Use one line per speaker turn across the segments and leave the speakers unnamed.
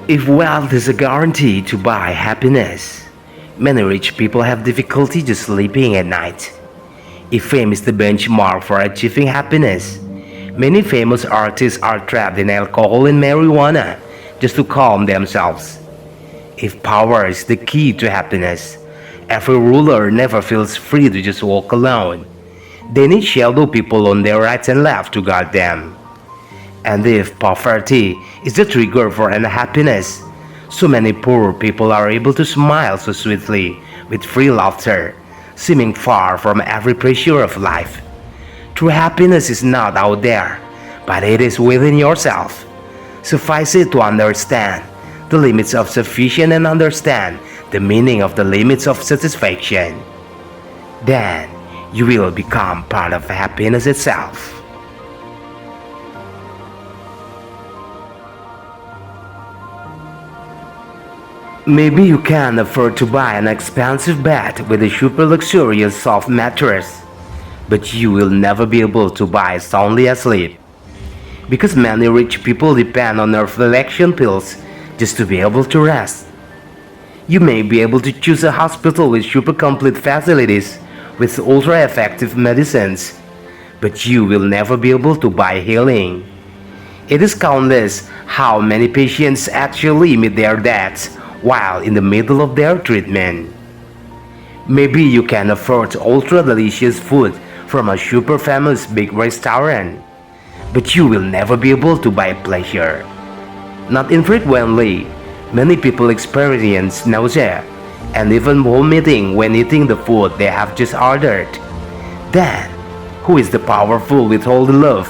If wealth is a guarantee to buy happiness, many rich people have difficulty just sleeping at night. If fame is the benchmark for achieving happiness, many famous artists are trapped in alcohol and marijuana just to calm themselves. If power is the key to happiness, every ruler never feels free to just walk alone. They need shadow people on their right and left to guard them. And if poverty is the trigger for unhappiness, so many poor people are able to smile so sweetly with free laughter, seeming far from every pressure of life. True happiness is not out there, but it is within yourself. Suffice it to understand the limits of sufficient and understand the meaning of the limits of satisfaction. Then you will become part of happiness itself. Maybe you can afford to buy an expensive bed with a super luxurious soft mattress, but you will never be able to buy soundly asleep. Because many rich people depend on nerve relaxation pills just to be able to rest. You may be able to choose a hospital with super complete facilities with ultra effective medicines, but you will never be able to buy healing. It is countless how many patients actually meet their deaths while in the middle of their treatment. Maybe you can afford ultra delicious food from a super famous big restaurant, but you will never be able to buy pleasure. Not infrequently, many people experience nausea and even vomiting when eating the food they have just ordered. Then, who is the powerful withholding love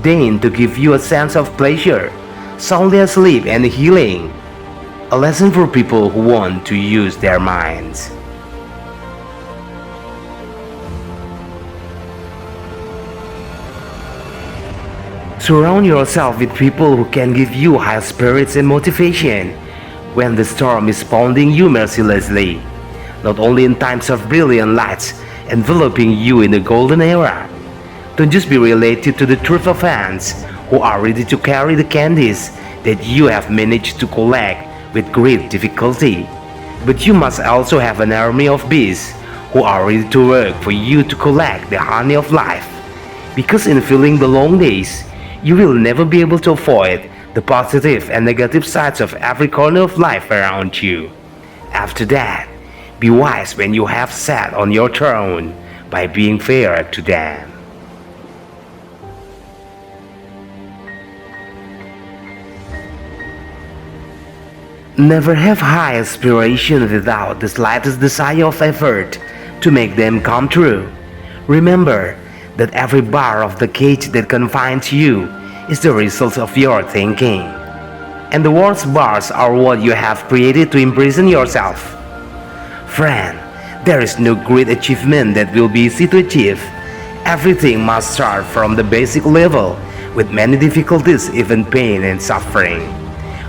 deigned to give you a sense of pleasure, soundly asleep and healing? A lesson for people who want to use their minds. Surround yourself with people who can give you high spirits and motivation when the storm is pounding you mercilessly, not only in times of brilliant lights enveloping you in the golden era. Don't just be related to the troop of ants who are ready to carry the candies that you have managed to collect with great difficulty, but you must also have an army of bees who are ready to work for you to collect the honey of life. Because in filling the long days, you will never be able to avoid the positive and negative sides of every corner of life around you. After that, be wise when you have sat on your throne by being fair to them. Never have high aspirations without the slightest desire of effort to make them come true. Remember that every bar of the cage that confines you is the result of your thinking. And the worst bars are what you have created to imprison yourself. Friend, there is no great achievement that will be easy to achieve. Everything must start from the basic level, with many difficulties, even pain and suffering,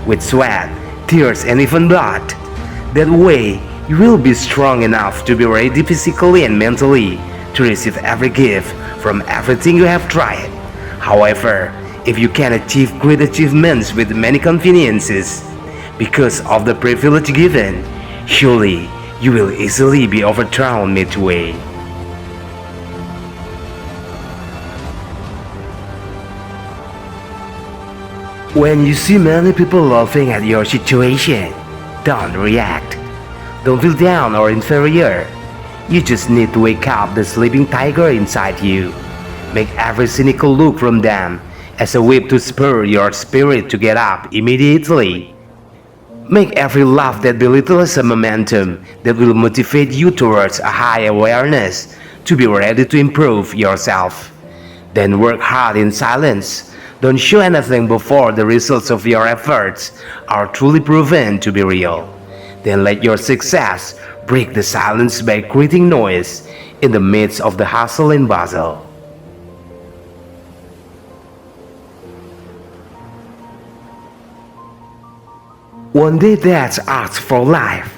with sweat, tears and even blood. That way, you will be strong enough to be ready physically and mentally to receive every gift from everything you have tried. However, if you can achieve great achievements with many conveniences because of the privilege given, surely you will easily be overthrown midway. When you see many people laughing at your situation, don't react. Don't feel down or inferior. You just need to wake up the sleeping tiger inside you. Make every cynical look from them as a whip to spur your spirit to get up immediately. Make every laugh that belittles a momentum that will motivate you towards a high awareness to be ready to improve yourself. Then work hard in silence. Don't show anything before the results of your efforts are truly proven to be real. Then let your success break the silence by creating noise in the midst of the hustle and bustle. One day Dad asked for life.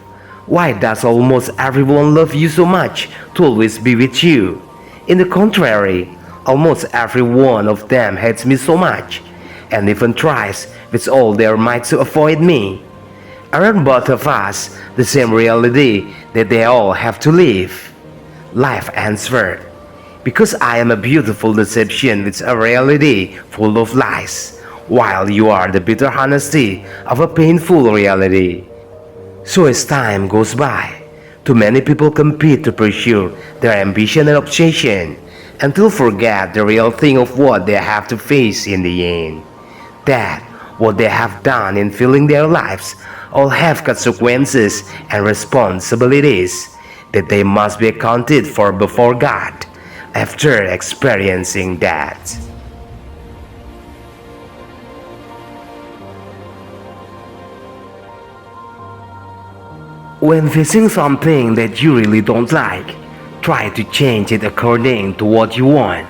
Why does almost everyone love you so much to always be with you? In the contrary, almost every one of them hates me so much, and even tries with all their might to avoid me. Aren't both of us the same reality that they all have to live? Life answered, because I am a beautiful deception with a reality full of lies, while you are the bitter honesty of a painful reality. So as time goes by, too many people compete to pursue their ambition and obsession until forget the real thing of what they have to face in the end. That what they have done in filling their lives all have consequences and responsibilities that they must be accounted for before God after experiencing that. When facing something that you really don't like, try to change it according to what you want.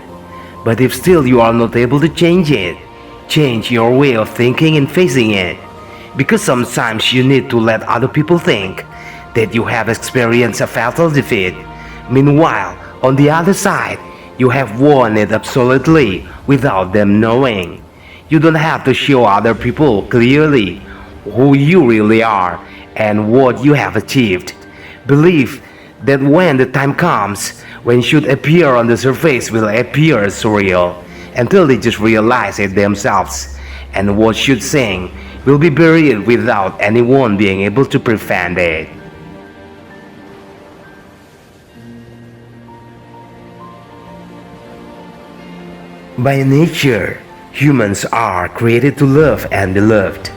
But if still you are not able to change it, change your way of thinking and facing it. Because sometimes you need to let other people think that you have experienced a fatal defeat. Meanwhile, on the other side, you have won it absolutely without them knowing. You don't have to show other people clearly who you really are and what you have achieved. Believe that when the time comes, when should appear on the surface will appear surreal until they just realize it themselves, and what should sing will be buried without anyone being able to prevent it. By nature, humans are created to love and be loved.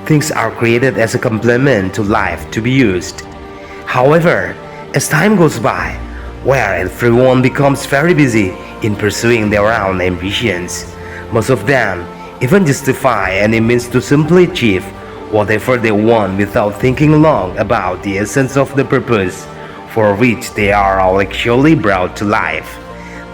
Things are created as a complement to life to be used. However, as time goes by, where everyone becomes very busy in pursuing their own ambitions, most of them even justify any means to simply achieve whatever they want without thinking long about the essence of the purpose for which they are all actually brought to life.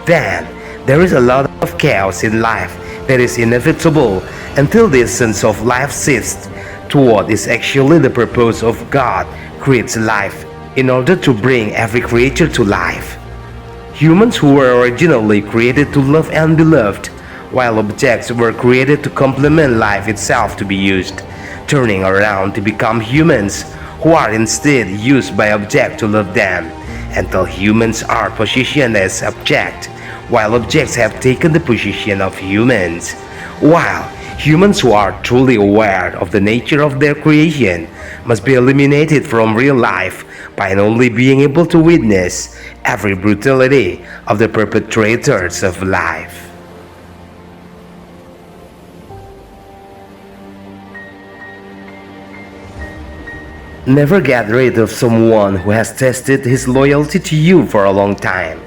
Then, there is a lot of chaos in life that is inevitable until the essence of life shifts to what is actually the purpose of God creates life in order to bring every creature to life. Humans who were originally created to love and be loved, while objects were created to complement life itself to be used, turning around to become humans who are instead used by objects to love them, until humans are positioned as objects, while objects have taken the position of humans. While humans who are truly aware of the nature of their creation must be eliminated from real life by only being able to witness every brutality of the perpetrators of life. Never get rid of someone who has tested his loyalty to you for a long time,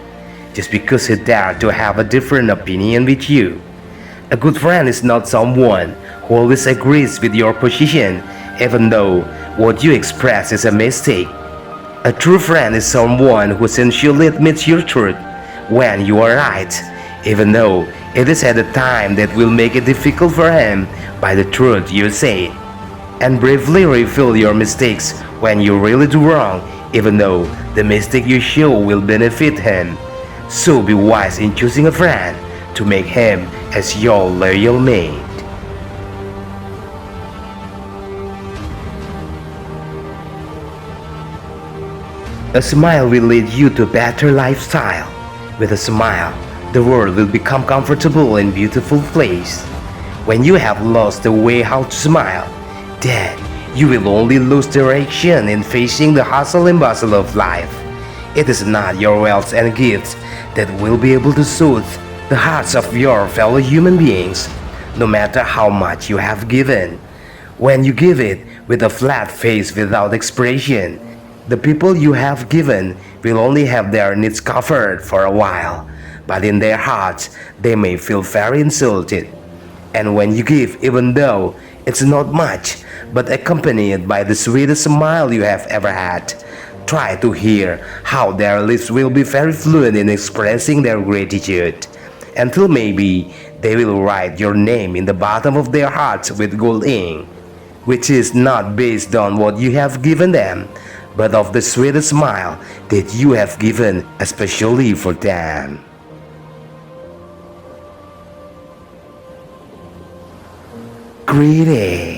just because he dared to have a different opinion with you. A good friend is not someone who always agrees with your position, even though what you express is a mistake. A true friend is someone who sincerely admits your truth when you are right, even though it is at a time that will make it difficult for him by the truth you say, and bravely reveal your mistakes when you really do wrong, even though the mistake you show will benefit him. So be wise in choosing a friend to make him as your loyal mate. A smile will lead you to a better lifestyle. With a smile, the world will become comfortable and beautiful place. When you have lost the way how to smile, then you will only lose direction in facing the hustle and bustle of life. It is not your wealth and gifts that will be able to soothe the hearts of your fellow human beings, no matter how much you have given. When you give it with a flat face without expression, the people you have given will only have their needs covered for a while, but in their hearts they may feel very insulted. And when you give, even though it's not much, but accompanied by the sweetest smile you have ever had, try to hear how their lips will be very fluent in expressing their gratitude, until maybe they will write your name in the bottom of their hearts with gold ink, which is not based on what you have given them, but of the sweetest smile that you have given especially for them. greedy.